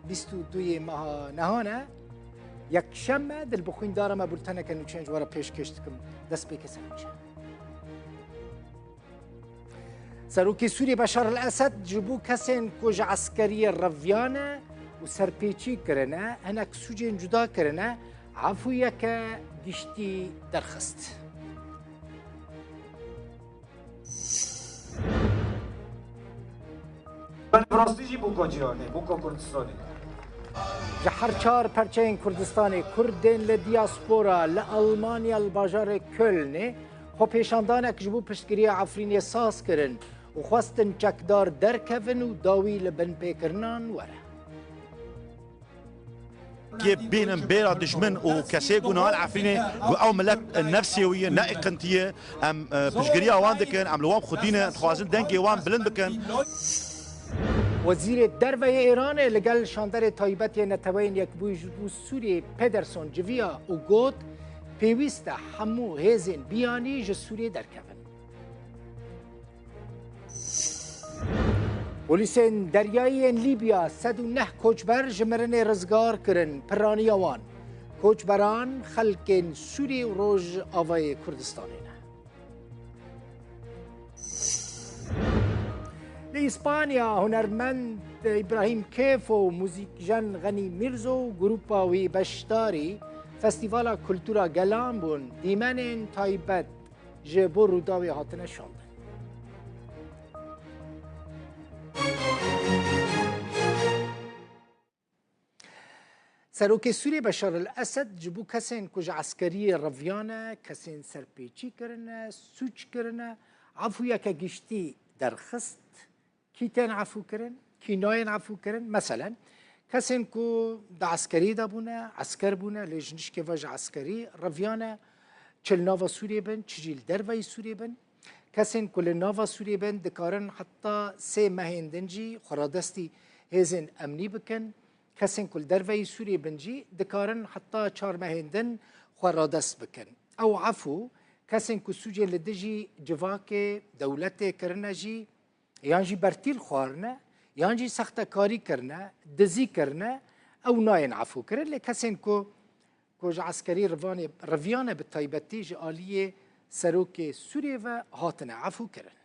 22 ماه نهانه یک شمه دل بخوین دارم بولتنه که نوچنج وارا پیش کشتکم دست بکسن میشه. سروکی سوری بشار الاسد جبو کسین کج عسکری رویانه و سرپیچی کرنه هنک سوجین جدا کرنه عفویه که گشتی درخست. براستی بوکا جیانه بوکا کردستانی جهر چار پرچین کردستانی کردین لدیاسپورا لألمانیا الباجار کلنه خو پیشاندانه که جبو پشتگیری عفرینی ساز کرن و خواستن چکدار درکفن و داوی لبن پیکرنان وره. كيف بين مبيرا دجمن وكاسيغو نهال عفريني او ملك النفسيويه نائقنتيه ام بشجريا وان دكن ام لوام خدينا خوازن دنجي وان بلند بكن. وزیر دروی ایران لگل شاندر تایبت نتوین یک بوی جدو سوری پدرسون جویا و گوت پیوسته همو هزین بیانی ج سوری درکفن. پلیسین دریایی لیبیا 109 کوچبر جمرن رزگار کرن پرانی آوان. کوچبران خلکن سوری و روژ آوای کردستانه. لإسبانيا هنرمند إبراهيم كيف وموزيكجان غني ميرزو وجروبا وبشتاري فستيفالا كولتورا جلامبون ديمانين تايبت جبور روداوي هاتنا شاندن. سروك سوري بشار الأسد جبو كسين كج عسكري رفيانا كسين سربيتشي كرنا سوچ كرنا عفويا كجشتي درخست كيتين عفو كرن كيناين عفو كرن مثلا كسين كو دا عسكري دا بونا عسكر بونا لجنش كيفاج عسكري رفيانا چل نافا سوريا بن چجيل دروي سوريا بن كسين كل نافا سوريا بن دكارن حتى سي مهين دنجي خرادستي هزن امني بكن كسين كل دروي سوريا بنجي دكارن حتى چار مهين دن خرادست بكن او عفو كسين كو سوجي لدجي جواك دولتي كرنجي یانجی برتیل خوارنه یانجی سخت کاری کرنه دزی کرنه او ناین عفو کرن لکسین کو عسکری رویانه به تایبتی جالیه سروک سوریه و هاتنه عفو کرن.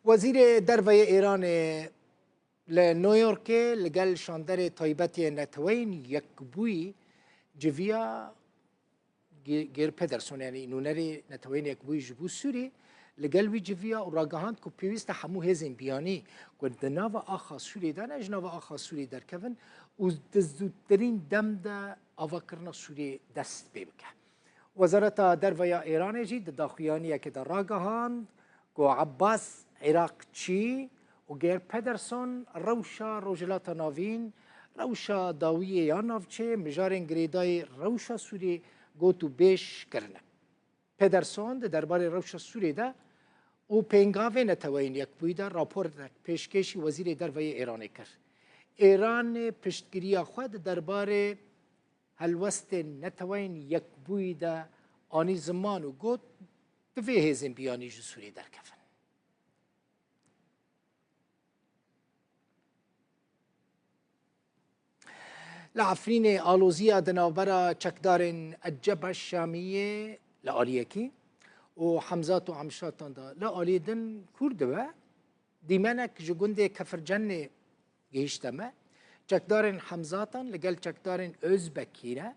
وزیر دروی ایران لنيويورك لقال شاندر تایبتی نتوین یک بوی جویا غير پدرسون يعني نونري نتوين يكبوي جبو سوري لقلبي جفيا وراجهاند كو بيوست حمو هزين بياني كنت نافا اخا سوري دا نج نافا اخا سوري در كفن وزدترين دم دا افكرنا سوري دست بيبك وزارة درويا ايران جي داخليانية كده راجهاند كو عباس عراقچي وغير پدرسون روشا روجلاتا نافين روشا داوية يانافچه مجارين گريداي روشا سوري گوتو بیش کرنه. پدرسون درباره روش سوری ده او پنگاوه نتوین یک بویده راپور پیشکشی وزیر دروی ایران کرد. ایران پشتگیری خود درباره هلوست نتوین یک بویده آنی زمان و گوت دوی هزین بیانی جو سوری در کفن. لعفرين آلوزية دنابرا چكدارن الجبهة الشامية لآليكي وحمزات وعمشاتان دا لآلي دن كردوة ديمانك جگونده كفرجن جيشتما چكدارن حمزاتان لقل چكدارن أزبكيرا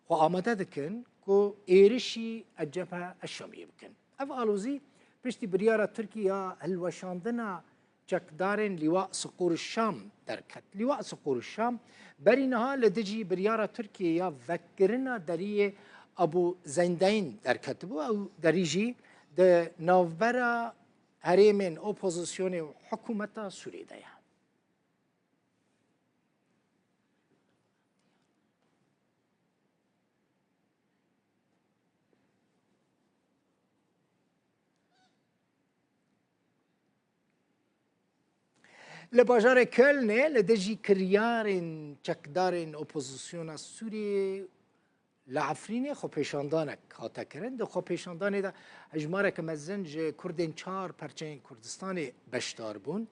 وآمده دكن كو إيرشي الجبهة الشامية بكن اف آلوزي پشتی بريارة تركيا هلوشاندنا چکدارن لواء صقور الشام درکت لواء صقور الشام برینها لدجی بریارا ترکیه یا وکرنا دریه ابو زندین درکت بو او دریجی ده نوبرا هریمن اپوزیسیون حکومت سوریه ده لباجار کلنه لدجی کریارن چکدارن اپوزیسیون سوریه لعفرینه خو پیشاندانک هاتا کرن ده خو پیشاندانه ده هجماره که مزن جه کردین چار پرچین کردستان بشدار بون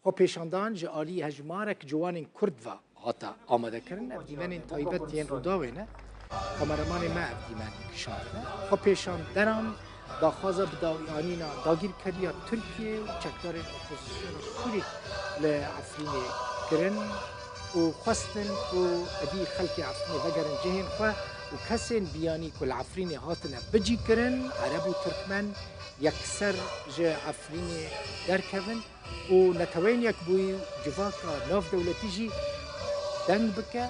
خو پیشاندان جه آلی هجمارک جوان کرد و هاتا آماده کرن افدیمن تایبت یین روداوینه کامرمان ما افدیمن کشانه خو پیشاندانم داخوازه بداویانینا داگیر کریا ترکیه و چکدار اپوزیسیون سوری لعفرینه کرن و خواستن و ادی خلق عفرینه وگرن جهین خواه و کسین بیانی کل عفرینه هاتنه بجی کرن عرب و ترکمن یکسر جه عفرینه درکون و نتوین یک بوی جواکا ناف دولتی جی دنگ بکه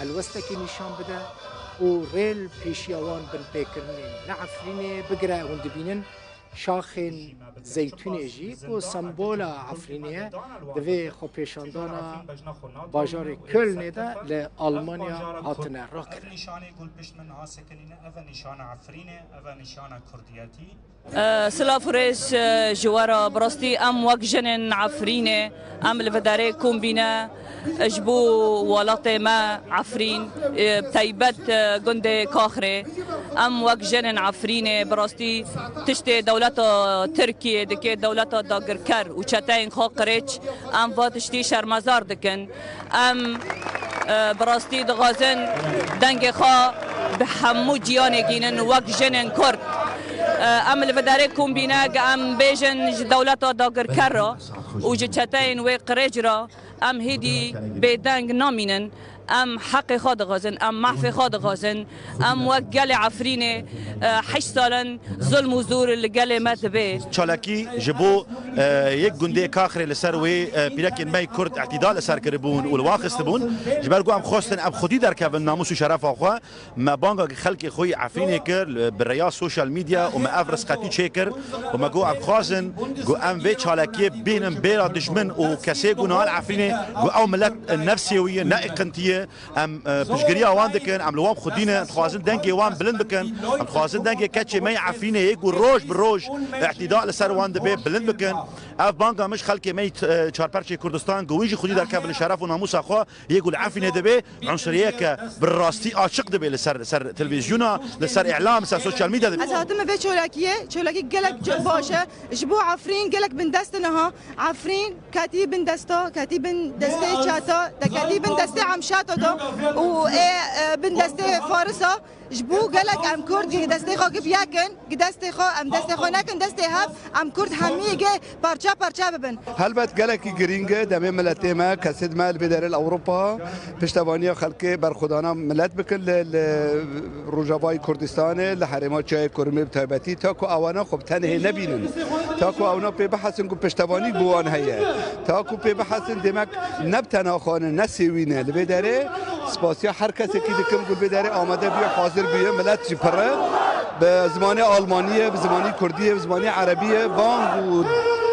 هلوسته نشان بده و ریل پیشیوان بن پیکرنین لعفرینه بگره هند بینن شاخین زیتون جی و سمبول عفرینه دوی خو پیشاندانا باجار کلن ده لآلمانیا هاتنه را کرد. نشانه گل پشمن ها سکنینه اول نشانه عفرینه اول نشانه کردیاتی سلافورش جوارا براستی ام وک جنن عفرینه ام الفداره کومبینه اجبو ولات ما عفرین تایبت گنده کاخره ام وک جنن عفرینه براستی تشت دولت ترکیه دکه دولت داگرکر و چتاین خو قرچ ام واتشتی شرمزار دکن ام براستی دغازن دنگ خو به همو جیان گینن وک جنن کرد ام الفداره کومبینه ام بیجن دولت داگر کرا و جتاین و قرج را ام هدی بدنگ نامینن ام حق خود غازن ام معفي خود غازن ام وقال عفرينه 8 سالن ظلم و زور لقال مات به چالاکی جبو یک گنده کاخر لسر و پیرکن مای کرد اعتدال لسر کربون و الواقص بون جبر گو ام خواستن اب خودی در که ناموس و شرف آخوا ما بانگا خلق خوی عفرینه کر بریا سوشال میدیا و ما افرس قطی چکر و ما گو ام خواستن گو ام و چالاکی بینم بیرا دشمن و کسی گو نهال عفرینه گو او ملت نفسیویه نائقنتیه ام پشگریا وان دکن ام لوام خودینه خوازن دنگی وان بلند بکن ام خوازن دنگی کچی می عفرینه یکو روج بروج اعتدال لسر وان دبی بلند بکن اف بانگا مش خلق می چارپرچه کردستان گویجی خودی در کبل شرف و ناموس اخوا یکو العفرینه دبی عنصریه که بالراستی عاشق دبی لسر تلویزیونا لسر اعلام لسر سوشال میدیا دبی از هاتم به چولاکی گلک باشه جبو عفرین گلک بن دستنها عفرین کتی بن دستا کتی بن دسته چاتا کتی بن دسته عمشاتا دو و بن دسته فارسا جبو گلک ام کرد دسته خو بیاکن دسته خو ام دسته خو نکن دسته هب ام کرد همیگه پارچا ببن هلبت گلکی گرینگه دم ملت ما کسد مال بدر الاوروبا پشتوانی خلق برخودانا ملت بکن روجاوای کردستان لحرمات چای کرمی بتایبتی تاکو اوانا خب تنه نبینن تاکو اونا پی بحثن کو پشتوانی گوان هيا تاکو پی بحثن دمک نبتنا خانه نسوینه لبدره سپاسیا هر کسی که دکم گل بدره آماده بیا حاضر بیا ملت جپره به زمان آلمانیه به زمانی کردیه به زمانی عربیه بانگ و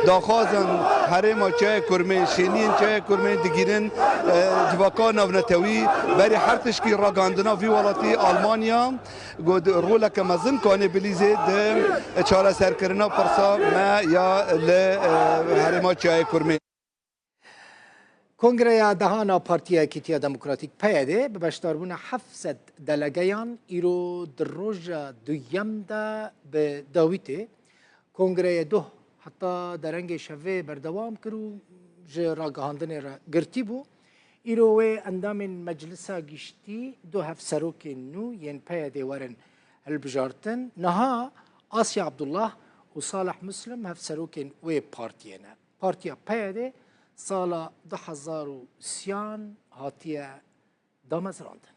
داخازن حرم چای کرمه شینین چای کرمه دگیرن جواکان نونتوی بری هر تشکی راگاندنا وی ولاتی آلمانیا گود رولا که مزن کانه بلیزه ده چاره سرکرنا پرسا ما یا حرم چای کرمه کنگره دهانا پارتیا کیتیا دموکراتیک پیاده به بشداربون 700 دلگیان ایرو در روز دویم ده به داویته کنگره دو حتی درنگ شوه بردوام کرو جه راگهاندن را گرتی بو ایرو اندام مجلسا گشتی دو هفت سروک نو ین پیاده ورن البجارتن نها آسیا عبدالله و صالح مسلم هفت سروک و پارتیا پیاده سال 2003 هاتیه دامزراند